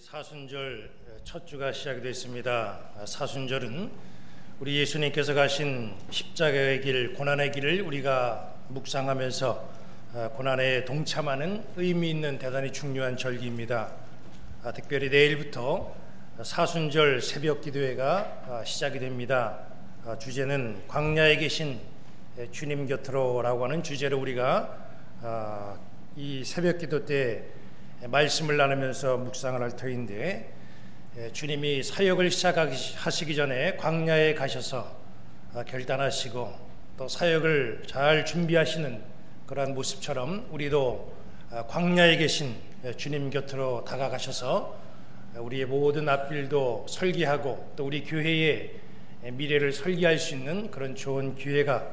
사순절 첫 주가 시작이 됐습니다. 사순절은 우리 예수님께서 가신 십자가의 길, 고난의 길을 우리가 묵상하면서 고난에 동참하는 의미 있는 대단히 중요한 절기입니다. 특별히 내일부터 사순절 새벽 기도회가 시작이 됩니다. 주제는 광야에 계신 주님 곁으로라고 하는 주제로 우리가 이 새벽 기도 때 말씀을 나누면서 묵상을 할 터인데, 주님이 사역을 시작하시기 전에 광야에 가셔서 결단하시고 또 사역을 잘 준비하시는 그러한 모습처럼 우리도 광야에 계신 주님 곁으로 다가가셔서 우리의 모든 앞길도 설계하고 또 우리 교회의 미래를 설계할 수 있는 그런 좋은 기회가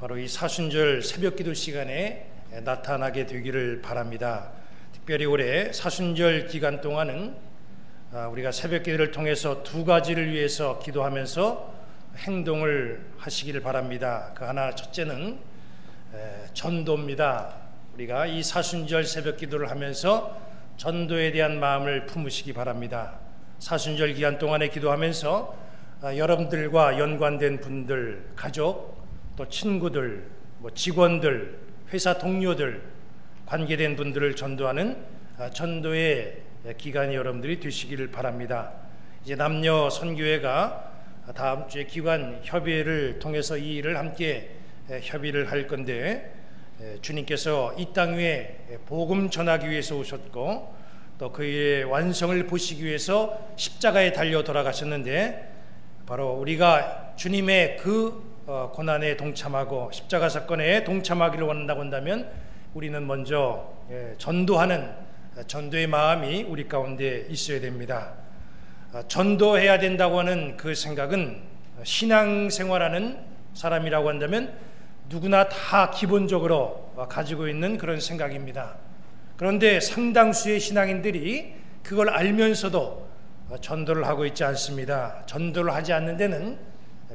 바로 이 사순절 새벽기도 시간에 나타나게 되기를 바랍니다. 특별히 올해 사순절 기간 동안은 우리가 새벽기도를 통해서 두 가지를 위해서 기도하면서 행동을 하시기를 바랍니다. 그 하나, 첫째는 전도입니다. 우리가 이 사순절 새벽기도를 하면서 전도에 대한 마음을 품으시기 바랍니다. 사순절 기간 동안에 기도하면서 여러분들과 연관된 분들, 가족, 또 친구들, 직원들, 회사 동료들, 관계된 분들을 전도하는 전도의 기간이 여러분들이 되시기를 바랍니다. 이제 남녀 선교회가 다음 주에 기관 협의회를 통해서 이 일을 함께 협의를 할 건데, 주님께서 이 땅 위에 복음 전하기 위해서 오셨고 또 그의 완성을 보시기 위해서 십자가에 달려 돌아가셨는데, 바로 우리가 주님의 그 고난에 동참하고 십자가 사건에 동참하기를 원한다고 한다면 우리는 먼저 전도하는 전도의 마음이 우리 가운데 있어야 됩니다. 전도해야 된다고 하는 그 생각은 신앙생활하는 사람이라고 한다면 누구나 다 기본적으로 가지고 있는 그런 생각입니다. 그런데 상당수의 신앙인들이 그걸 알면서도 전도를 하고 있지 않습니다. 전도를 하지 않는 데는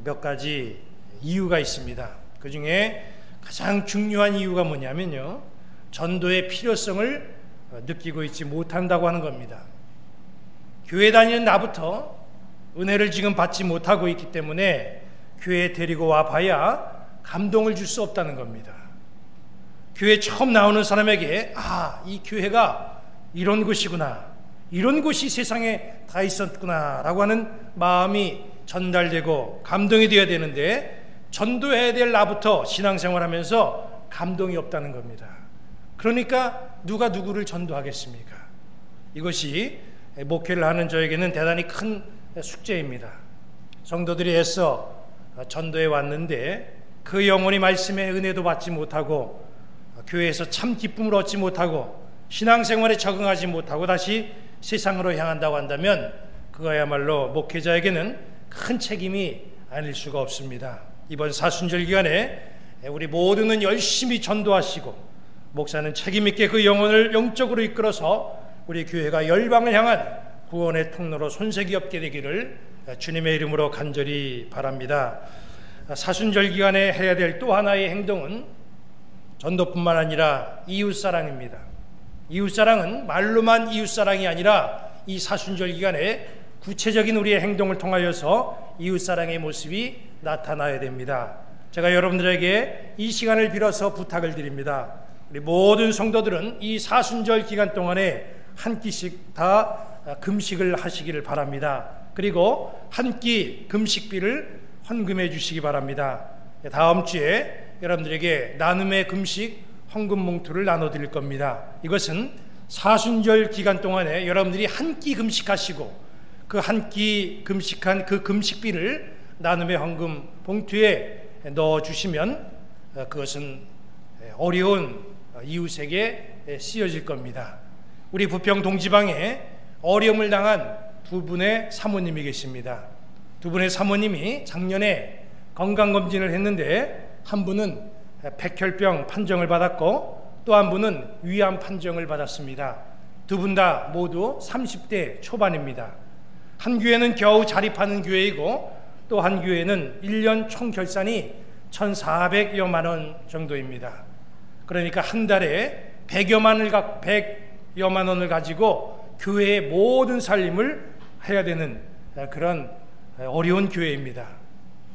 몇 가지 이유가 있습니다. 그 중에 가장 중요한 이유가 뭐냐면요, 전도의 필요성을 느끼고 있지 못한다고 하는 겁니다. 교회 다니는 나부터 은혜를 지금 받지 못하고 있기 때문에 교회에 데리고 와 봐야 감동을 줄 수 없다는 겁니다. 교회 처음 나오는 사람에게 이 교회가 이런 곳이구나, 이런 곳이 세상에 다 있었구나 라고 하는 마음이 전달되고 감동이 되어야 되는데, 전도해야 될 나부터 신앙생활하면서 감동이 없다는 겁니다. 그러니까 누가 누구를 전도하겠습니까? 이것이 목회를 하는 저에게는 대단히 큰 숙제입니다. 성도들이 애써 전도해 왔는데 그 영혼이 말씀의 은혜도 받지 못하고 교회에서 참 기쁨을 얻지 못하고 신앙생활에 적응하지 못하고 다시 세상으로 향한다고 한다면 그거야말로 목회자에게는 큰 책임이 아닐 수가 없습니다. 이번 사순절 기간에 우리 모두는 열심히 전도하시고 목사는 책임있게 그 영혼을 영적으로 이끌어서 우리 교회가 열방을 향한 구원의 통로로 손색이 없게 되기를 주님의 이름으로 간절히 바랍니다. 사순절 기간에 해야 될 또 하나의 행동은 전도뿐만 아니라 이웃사랑입니다. 이웃사랑은 말로만 이웃사랑이 아니라 이 사순절 기간에 구체적인 우리의 행동을 통하여서 이웃사랑의 모습이 나타나야 됩니다. 제가 여러분들에게 이 시간을 빌어서 부탁을 드립니다. 우리 모든 성도들은 이 사순절 기간 동안에 한 끼씩 다 금식을 하시기를 바랍니다. 그리고 한 끼 금식비를 헌금해 주시기 바랍니다. 다음 주에 여러분들에게 나눔의 금식 헌금 몽투를 나눠드릴 겁니다. 이것은 사순절 기간 동안에 여러분들이 한 끼 금식하시고 그 한 끼 금식한 그 금식비를 나눔의 헌금 봉투에 넣어주시면 그것은 어려운 이웃에게 쓰여질 겁니다. 우리 부평 동지방에 어려움을 당한 두 분의 사모님이 계십니다. 두 분의 사모님이 작년에 건강검진을 했는데 한 분은 백혈병 판정을 받았고 또 한 분은 위암 판정을 받았습니다. 두 분 다 모두 30대 초반입니다. 한 교회는 겨우 자립하는 교회이고 또 한 교회는 1년 총 결산이 1,400여만 원 정도입니다. 그러니까 한 달에 100여만 원을 가지고 교회의 모든 살림을 해야 되는 그런 어려운 교회입니다.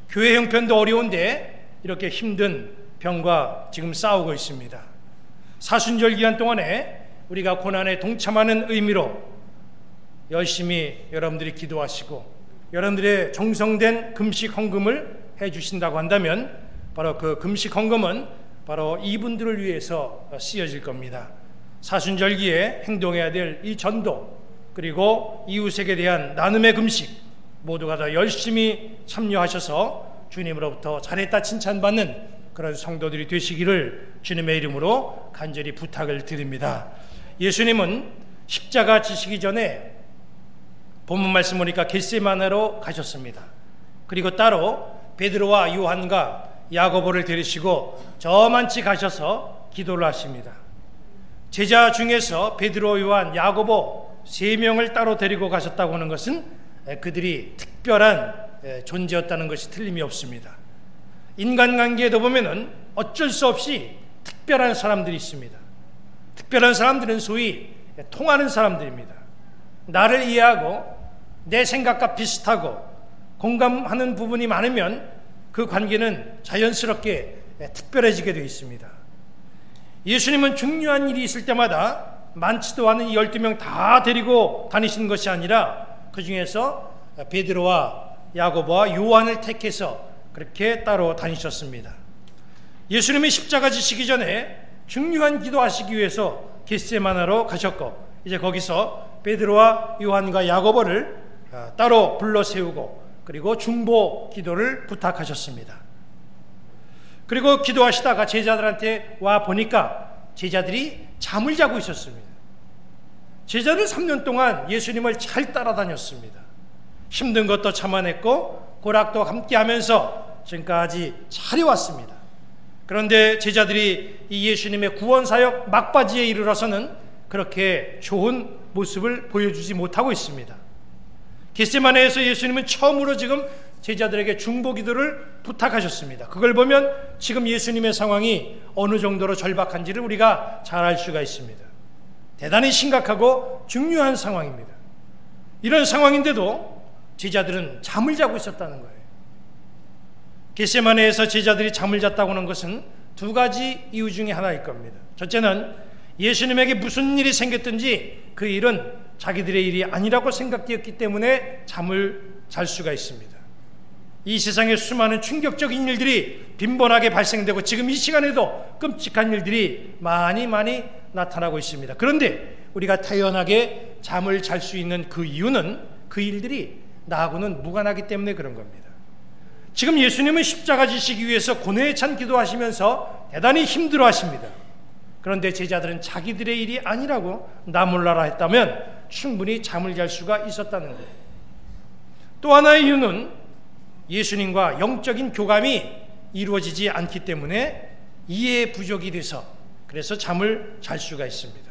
교회 형편도 어려운데 이렇게 힘든 병과 지금 싸우고 있습니다. 사순절 기간 동안에 우리가 고난에 동참하는 의미로 열심히 여러분들이 기도하시고 여러분들의 정성된 금식 헌금을 해주신다고 한다면 바로 그 금식 헌금은 바로 이분들을 위해서 쓰여질 겁니다. 사순절기에 행동해야 될 이 전도, 그리고 이웃에게 대한 나눔의 금식 모두가 다 열심히 참여하셔서 주님으로부터 잘했다 칭찬받는 그런 성도들이 되시기를 주님의 이름으로 간절히 부탁을 드립니다. 예수님은 십자가 지시기 전에 본문 말씀 보니까 겟세마네로 가셨습니다. 그리고 따로 베드로와 요한과 야고보를 데리시고 저만치 가셔서 기도를 하십니다. 제자 중에서 베드로, 요한, 야고보 3명을 따로 데리고 가셨다고 하는 것은 그들이 특별한 존재였다는 것이 틀림이 없습니다. 인간관계에도 보면은 어쩔 수 없이 특별한 사람들이 있습니다. 특별한 사람들은 소위 통하는 사람들입니다. 나를 이해하고 내 생각과 비슷하고 공감하는 부분이 많으면 그 관계는 자연스럽게 특별해지게 되어 있습니다. 예수님은 중요한 일이 있을 때마다 많지도 않은 12명 다 데리고 다니신 것이 아니라 그 중에서 베드로와 야고보와 요한을 택해서 그렇게 따로 다니셨습니다. 예수님이 십자가 지시기 전에 중요한 기도하시기 위해서 겟세마네로 가셨고 이제 거기서 베드로와 요한과 야고보를 따로 불러 세우고 그리고 중보 기도를 부탁하셨습니다. 그리고 기도하시다가 제자들한테 와 보니까 제자들이 잠을 자고 있었습니다. 제자는 3년 동안 예수님을 잘 따라다녔습니다. 힘든 것도 참아냈고 고락도 함께 하면서 지금까지 잘 해왔습니다. 그런데 제자들이 이 예수님의 구원사역 막바지에 이르러서는 그렇게 좋은 모습을 보여주지 못하고 있습니다. 겟세마네에서 예수님은 처음으로 지금 제자들에게 중보 기도를 부탁하셨습니다. 그걸 보면 지금 예수님의 상황이 어느 정도로 절박한지를 우리가 잘 알 수가 있습니다. 대단히 심각하고 중요한 상황입니다. 이런 상황인데도 제자들은 잠을 자고 있었다는 거예요. 겟세마네에서 제자들이 잠을 잤다고 하는 것은 2가지 이유 중에 하나일 겁니다. 첫째는 예수님에게 무슨 일이 생겼든지 그 일은 자기들의 일이 아니라고 생각되었기 때문에 잠을 잘 수가 있습니다. 이 세상에 수많은 충격적인 일들이 빈번하게 발생되고 지금 이 시간에도 끔찍한 일들이 많이 나타나고 있습니다. 그런데 우리가 태연하게 잠을 잘 수 있는 그 이유는 그 일들이 나하고는 무관하기 때문에 그런 겁니다. 지금 예수님은 십자가 지시기 위해서 고뇌에 찬 기도하시면서 대단히 힘들어 하십니다. 그런데 제자들은 자기들의 일이 아니라고 나 몰라라 했다면 충분히 잠을 잘 수가 있었다는 거예요. 또 하나의 이유는 예수님과 영적인 교감이 이루어지지 않기 때문에 이해의 부족이 돼서 그래서 잠을 잘 수가 있습니다.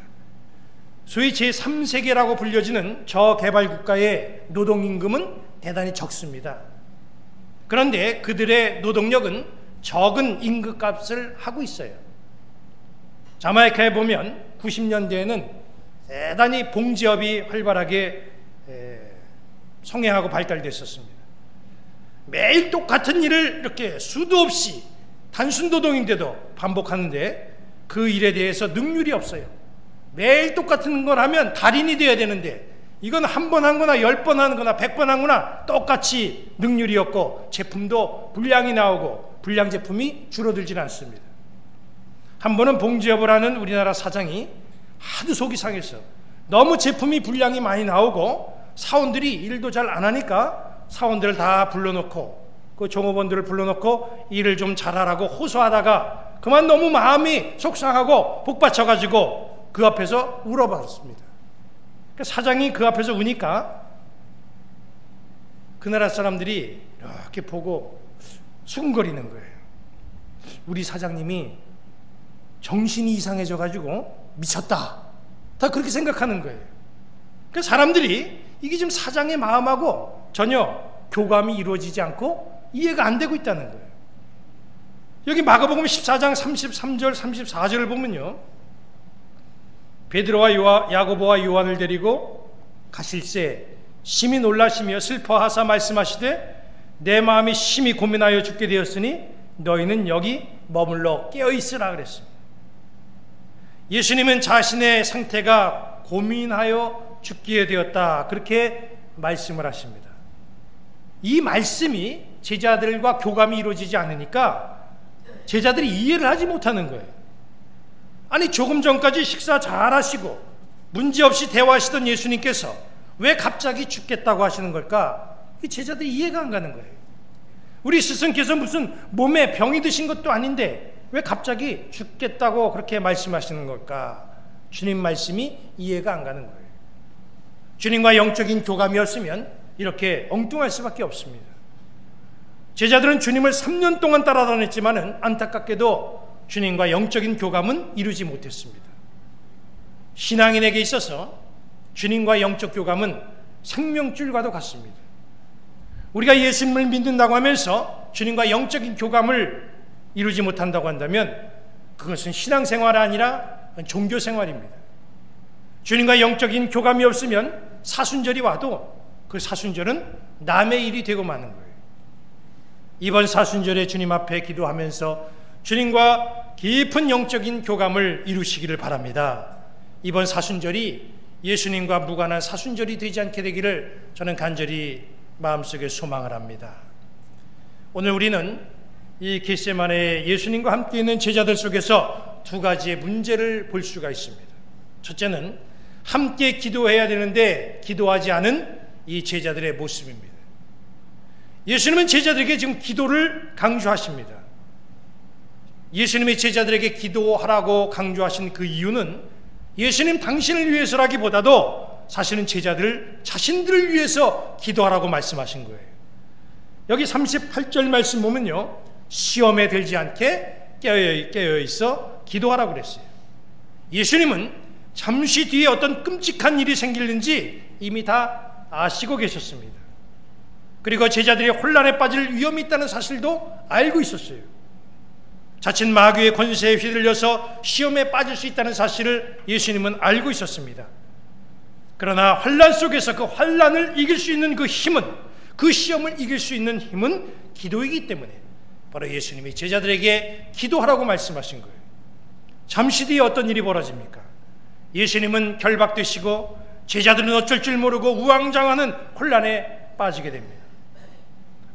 소위 제3세계라고 불려지는 저개발국가의 노동임금은 대단히 적습니다. 그런데 그들의 노동력은 적은 임금값을 하고 있어요. 자마이카에 보면 90년대에는 대단히 봉지업이 활발하게 성행하고 발달됐었습니다. 매일 똑같은 일을 이렇게 수도 없이 단순 노동인데도 반복하는데 그 일에 대해서 능률이 없어요. 매일 똑같은 걸 하면 달인이 돼야 되는데 이건 한 번 한 거나 10번 하는 거나 100번 한 거나 똑같이 능률이 없고 제품도 불량이 나오고 불량 제품이 줄어들지는 않습니다. 한 번은 봉지업을 하는 우리나라 사장이 하도 속이 상해서 너무 제품이 불량이 많이 나오고 사원들이 일도 잘 안 하니까 사원들을 다 불러놓고 그 종업원들을 불러놓고 일을 좀 잘하라고 호소하다가 그만 너무 마음이 속상하고 복받쳐가지고 그 앞에서 울어버렸습니다. 사장이 그 앞에서 우니까 그 나라 사람들이 이렇게 보고 수근거리는 거예요. 우리 사장님이 정신이 이상해져가지고 미쳤다. 다 그렇게 생각하는 거예요. 그러니까 사람들이 이게 지금 사장의 마음하고 전혀 교감이 이루어지지 않고 이해가 안 되고 있다는 거예요. 여기 마가복음 14장 33절 34절을 보면요, 베드로와 야고보와 요한을 데리고 가실새 심히 놀라시며 슬퍼하사 말씀하시되 내 마음이 심히 고민하여 죽게 되었으니 너희는 여기 머물러 깨어있으라 그랬습니다. 예수님은 자신의 상태가 고민하여 죽게 되었다, 그렇게 말씀을 하십니다. 이 말씀이 제자들과 교감이 이루어지지 않으니까 제자들이 이해를 하지 못하는 거예요. 아니, 조금 전까지 식사 잘 하시고 문제없이 대화하시던 예수님께서 왜 갑자기 죽겠다고 하시는 걸까? 이 제자들이 이해가 안 가는 거예요. 우리 스승께서 무슨 몸에 병이 드신 것도 아닌데 왜 갑자기 죽겠다고 그렇게 말씀하시는 걸까? 주님 말씀이 이해가 안 가는 거예요. 주님과 영적인 교감이었으면 이렇게 엉뚱할 수밖에 없습니다. 제자들은 주님을 3년 동안 따라다녔지만은 안타깝게도 주님과 영적인 교감은 이루지 못했습니다. 신앙인에게 있어서 주님과 영적 교감은 생명줄과도 같습니다. 우리가 예수님을 믿는다고 하면서 주님과 영적인 교감을 이루지 못한다고 한다면 그것은 신앙생활이 아니라 종교생활입니다. 주님과 영적인 교감이 없으면 사순절이 와도 그 사순절은 남의 일이 되고 마는 거예요. 이번 사순절에 주님 앞에 기도하면서 주님과 깊은 영적인 교감을 이루시기를 바랍니다. 이번 사순절이 예수님과 무관한 사순절이 되지 않게 되기를 저는 간절히 마음속에 소망을 합니다. 오늘 우리는 이 겟세마네에 예수님과 함께 있는 제자들 속에서 두 가지의 문제를 볼 수가 있습니다. 첫째는 함께 기도해야 되는데 기도하지 않은 이 제자들의 모습입니다. 예수님은 제자들에게 지금 기도를 강조하십니다. 예수님이 제자들에게 기도하라고 강조하신 그 이유는 예수님 당신을 위해서라기보다도 사실은 제자들 자신들을 위해서 기도하라고 말씀하신 거예요. 여기 38절 말씀 보면요, 시험에 들지 않게 깨어있어 기도하라고 그랬어요. 예수님은 잠시 뒤에 어떤 끔찍한 일이 생기는지 이미 다 아시고 계셨습니다. 그리고 제자들이 혼란에 빠질 위험이 있다는 사실도 알고 있었어요. 자칫 마귀의 권세에 휘둘려서 시험에 빠질 수 있다는 사실을 예수님은 알고 있었습니다. 그러나 환난 속에서 그 환난을 이길 수 있는 그 힘은, 그 시험을 이길 수 있는 힘은 기도이기 때문에 바로 예수님이 제자들에게 기도하라고 말씀하신 거예요. 잠시 뒤에 어떤 일이 벌어집니까? 예수님은 결박되시고 제자들은 어쩔 줄 모르고 우왕좌왕하는 혼란에 빠지게 됩니다.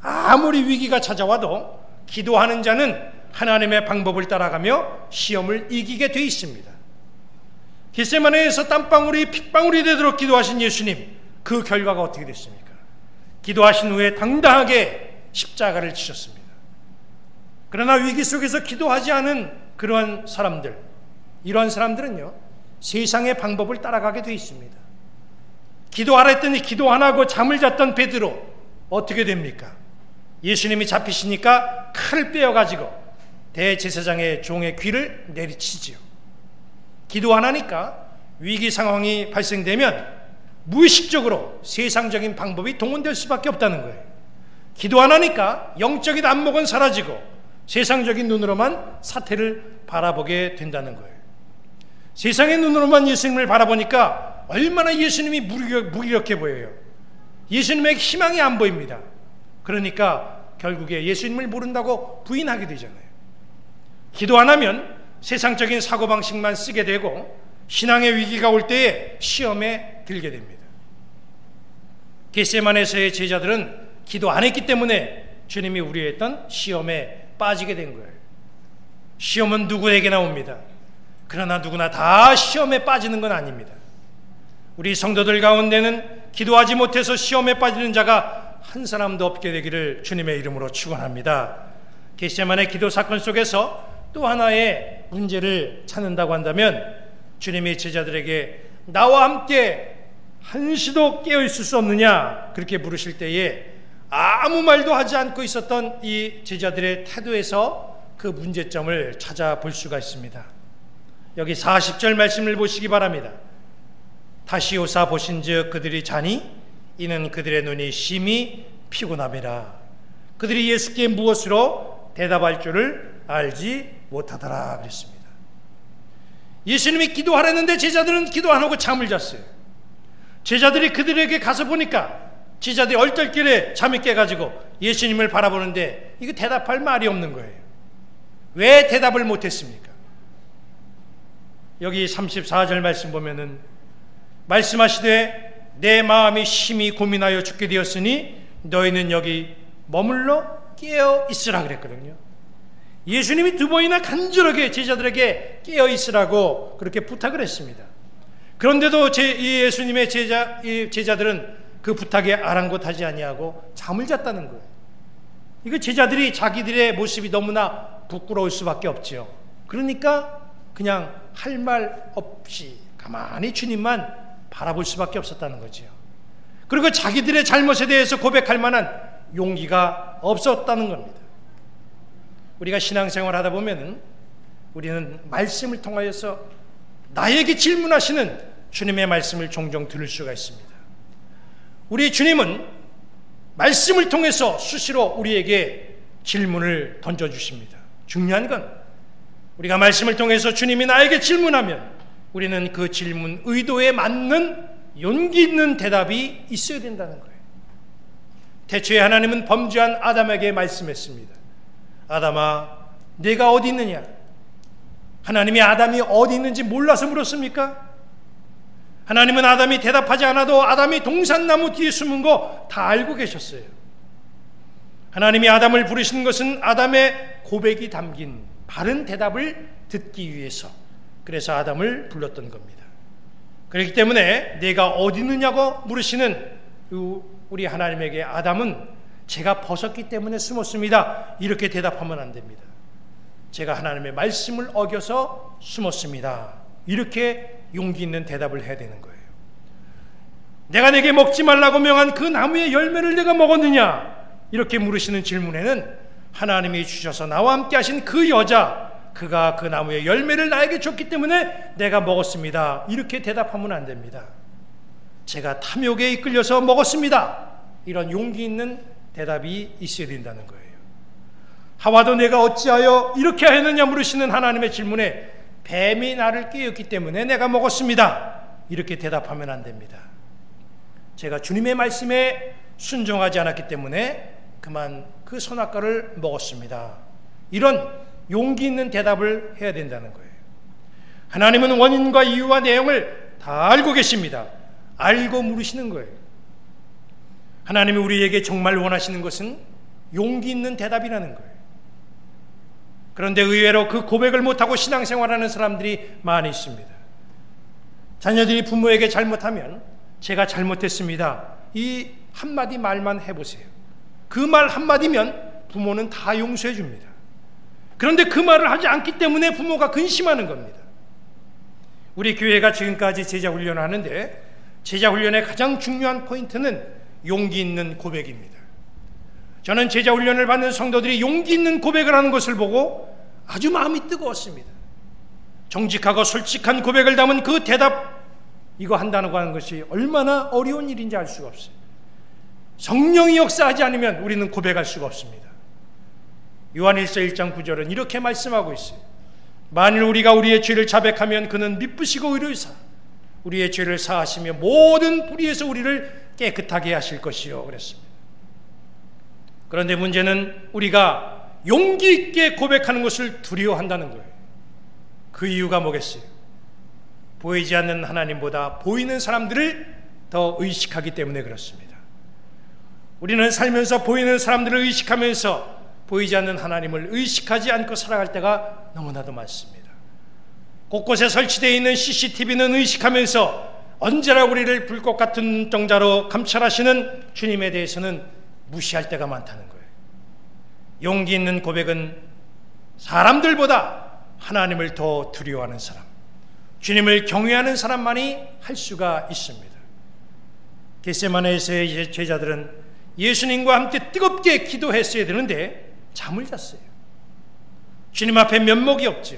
아무리 위기가 찾아와도 기도하는 자는 하나님의 방법을 따라가며 시험을 이기게 돼 있습니다. 겟세마네에서 땀방울이 핏방울이 되도록 기도하신 예수님, 그 결과가 어떻게 됐습니까? 기도하신 후에 당당하게 십자가를 지셨습니다. 그러나 위기 속에서 기도하지 않은 그러한 사람들, 이러한 사람들은요, 세상의 방법을 따라가게 돼 있습니다. 기도하라 했더니 기도 안 하고 잠을 잤던 베드로 어떻게 됩니까? 예수님이 잡히시니까 칼을 빼어가지고 대제사장의 종의 귀를 내리치지요. 기도 안 하니까 위기 상황이 발생되면 무의식적으로 세상적인 방법이 동원될 수밖에 없다는 거예요. 기도 안 하니까 영적인 안목은 사라지고 세상적인 눈으로만 사태를 바라보게 된다는 거예요. 세상의 눈으로만 예수님을 바라보니까 얼마나 예수님이 무기력해 보여요. 예수님에게 희망이 안 보입니다. 그러니까 결국에 예수님을 모른다고 부인하게 되잖아요. 기도 안 하면 세상적인 사고방식만 쓰게 되고 신앙의 위기가 올 때에 시험에 들게 됩니다. 겟세마네에서의 제자들은 기도 안 했기 때문에 주님이 우려했던 시험에 빠지게 된 거예요. 시험은 누구에게나 옵니다. 그러나 누구나 다 시험에 빠지는 건 아닙니다. 우리 성도들 가운데는 기도하지 못해서 시험에 빠지는 자가 한 사람도 없게 되기를 주님의 이름으로 축원합니다. 겟세마네 기도 사건 속에서 또 하나의 문제를 찾는다고 한다면 주님이 제자들에게 나와 함께 한시도 깨어있을 수 없느냐 그렇게 물으실 때에 아무 말도 하지 않고 있었던 이 제자들의 태도에서 그 문제점을 찾아볼 수가 있습니다. 여기 40절 말씀을 보시기 바랍니다. 다시 오사 보신즉 그들이 자니 이는 그들의 눈이 심히 피곤함이라. 그들이 예수께 무엇으로 대답할 줄을 알지 못하더라 그랬습니다. 예수님이 기도하라는데 제자들은 기도 안 하고 잠을 잤어요. 제자들이 그들에게 가서 보니까 제자들이 얼떨결에 잠이 깨가지고 예수님을 바라보는데 이거 대답할 말이 없는 거예요. 왜 대답을 못했습니까? 여기 34절 말씀 보면은 말씀하시되 내 마음이 심히 고민하여 죽게 되었으니 너희는 여기 머물러 깨어 있으라 그랬거든요. 예수님이 두 번이나 간절하게 제자들에게 깨어 있으라고 그렇게 부탁을 했습니다. 그런데도 이 예수님의 제자들은 그 부탁에 아랑곳하지 아니하고 잠을 잤다는 거예요. 이거 제자들이 자기들의 모습이 너무나 부끄러울 수밖에 없죠. 그러니까 그냥 할 말 없이 가만히 주님만 바라볼 수밖에 없었다는 거죠. 그리고 자기들의 잘못에 대해서 고백할 만한 용기가 없었다는 겁니다. 우리가 신앙생활 하다 보면은 우리는 말씀을 통하여서 나에게 질문하시는 주님의 말씀을 종종 들을 수가 있습니다. 우리 주님은 말씀을 통해서 수시로 우리에게 질문을 던져주십니다. 중요한 건 우리가 말씀을 통해서 주님이 나에게 질문하면 우리는 그 질문 의도에 맞는 용기 있는 대답이 있어야 된다는 거예요. 태초에 하나님은 범죄한 아담에게 말씀했습니다. 아담아, 네가 어디 있느냐? 하나님이 아담이 어디 있는지 몰라서 물었습니까? 하나님은 아담이 대답하지 않아도 아담이 동산나무 뒤에 숨은 거 다 알고 계셨어요. 하나님이 아담을 부르신 것은 아담의 고백이 담긴 바른 대답을 듣기 위해서, 그래서 아담을 불렀던 겁니다. 그렇기 때문에 네가 어디 있느냐고 물으시는 우리 하나님에게 아담은 제가 벗었기 때문에 숨었습니다, 이렇게 대답하면 안 됩니다. 제가 하나님의 말씀을 어겨서 숨었습니다, 이렇게 용기 있는 대답을 해야 되는 거예요. 내가 내게 먹지 말라고 명한 그 나무의 열매를 내가 먹었느냐, 이렇게 물으시는 질문에는 하나님이 주셔서 나와 함께 하신 그 여자, 그가 그 나무의 열매를 나에게 줬기 때문에 내가 먹었습니다, 이렇게 대답하면 안 됩니다. 제가 탐욕에 이끌려서 먹었습니다, 이런 용기 있는 대답이 있어야 된다는 거예요. 하와도 내가 어찌하여 이렇게 하였느냐 물으시는 하나님의 질문에 뱀이 나를 깨웠기 때문에 내가 먹었습니다, 이렇게 대답하면 안 됩니다. 제가 주님의 말씀에 순종하지 않았기 때문에 그만 그 선악과를 먹었습니다, 이런 용기 있는 대답을 해야 된다는 거예요. 하나님은 원인과 이유와 내용을 다 알고 계십니다. 알고 물으시는 거예요. 하나님이 우리에게 정말 원하시는 것은 용기 있는 대답이라는 거예요. 그런데 의외로 그 고백을 못하고 신앙생활하는 사람들이 많이 있습니다. 자녀들이 부모에게 잘못하면 제가 잘못했습니다, 이 한마디 말만 해보세요. 그 말 한마디면 부모는 다 용서해 줍니다. 그런데 그 말을 하지 않기 때문에 부모가 근심하는 겁니다. 우리 교회가 지금까지 제자훈련을 하는데 제자훈련의 가장 중요한 포인트는 용기 있는 고백입니다. 저는 제자훈련을 받는 성도들이 용기 있는 고백을 하는 것을 보고 아주 마음이 뜨거웠습니다. 정직하고 솔직한 고백을 담은 그 대답, 이거 한다고 하는 것이 얼마나 어려운 일인지 알 수가 없어요. 성령이 역사하지 않으면 우리는 고백할 수가 없습니다. 요한일서 1장 9절은 이렇게 말씀하고 있어요. 만일 우리가 우리의 죄를 자백하면 그는 미쁘시고 의로우사 우리의 죄를 사하시며 모든 불의에서 우리를 깨끗하게 하실 것이요, 그랬습니다. 그런데 문제는 우리가 용기 있게 고백하는 것을 두려워한다는 거예요. 그 이유가 뭐겠어요? 보이지 않는 하나님보다 보이는 사람들을 더 의식하기 때문에 그렇습니다. 우리는 살면서 보이는 사람들을 의식하면서 보이지 않는 하나님을 의식하지 않고 살아갈 때가 너무나도 많습니다. 곳곳에 설치되어 있는 CCTV는 의식하면서 언제나 우리를 불꽃 같은 눈동자로 감찰하시는 주님에 대해서는 무시할 때가 많다는 거예요. 용기 있는 고백은 사람들보다 하나님을 더 두려워하는 사람, 주님을 경외하는 사람만이 할 수가 있습니다. 겟세마네에서의 제자들은 예수님과 함께 뜨겁게 기도했어야 되는데 잠을 잤어요. 주님 앞에 면목이 없죠.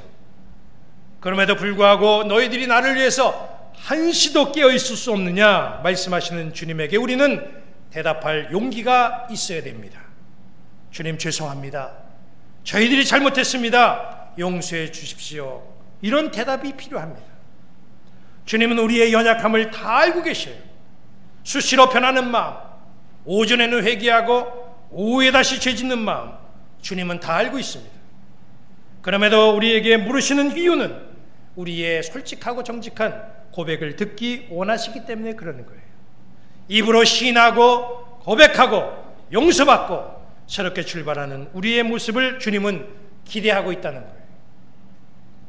그럼에도 불구하고 너희들이 나를 위해서 한시도 깨어 있을 수 없느냐 말씀하시는 주님에게 우리는 대답할 용기가 있어야 됩니다. 주님 죄송합니다, 저희들이 잘못했습니다, 용서해 주십시오, 이런 대답이 필요합니다. 주님은 우리의 연약함을 다 알고 계셔요. 수시로 변하는 마음, 오전에는 회개하고 오후에 다시 죄짓는 마음, 주님은 다 알고 있습니다. 그럼에도 우리에게 물으시는 이유는 우리의 솔직하고 정직한 고백을 듣기 원하시기 때문에 그러는 거예요. 입으로 시인하고 고백하고 용서받고 새롭게 출발하는 우리의 모습을 주님은 기대하고 있다는 거예요.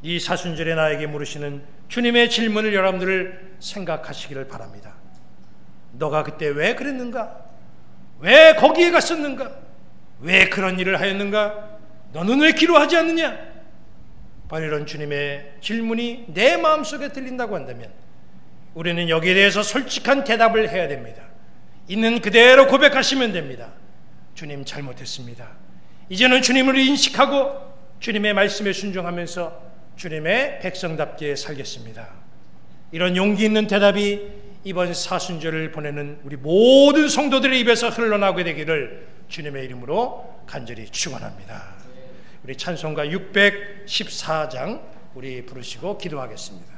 이 사순절에 나에게 물으시는 주님의 질문을 여러분들 생각하시기를 바랍니다. 너가 그때 왜 그랬는가? 왜 거기에 갔었는가? 왜 그런 일을 하였는가? 너는 왜 기도하지 않느냐? 바로 이런 주님의 질문이 내 마음속에 들린다고 한다면 우리는 여기에 대해서 솔직한 대답을 해야 됩니다. 있는 그대로 고백하시면 됩니다. 주님, 잘못했습니다. 이제는 주님을 인식하고 주님의 말씀에 순종하면서 주님의 백성답게 살겠습니다. 이런 용기 있는 대답이 이번 사순절을 보내는 우리 모든 성도들의 입에서 흘러나오게 되기를 주님의 이름으로 간절히 축원합니다. 우리 찬송가 614장 우리 부르시고 기도하겠습니다.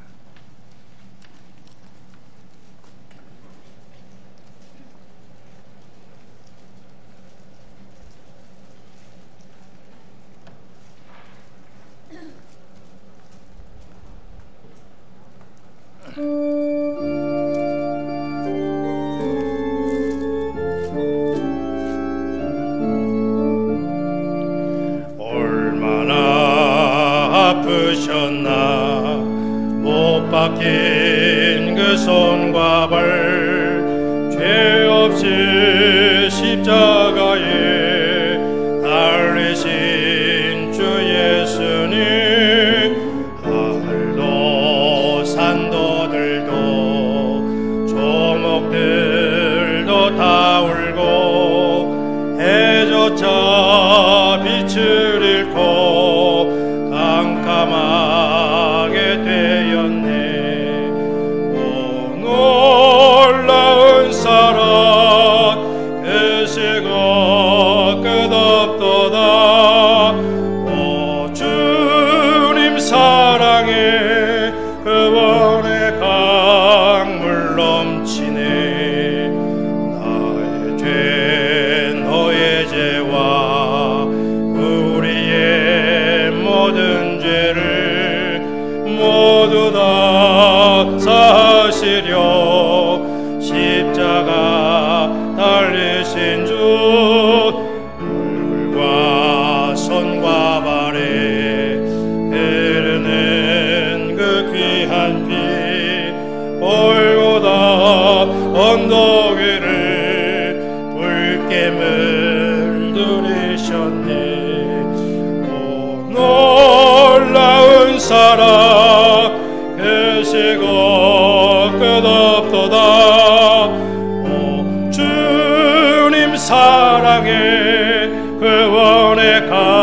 얼마나 아프셨나 못 박힌 그 손과 발 죄 없이 십자가에 달리신 주 예수님 하늘도 산도들도 조목들도 다 울고 해조차 빛을 잃고 깜깜하게 되었네. 오 놀라운 사랑 크시고 끝없도다. 오 주님 사랑에 구원의 강물 넘치네. 나의 죄 너의 죄와 우리의 모든 죄를 모두 다 사하시려 십자가 달리신 주 얼굴과 손과 발에 흐르는 그 귀한 피 골고다 언덕 위를 붉게 물들이셨네. 오 놀라운 사랑 크시고 끝없도다. 오 주님 사랑에 구원의 강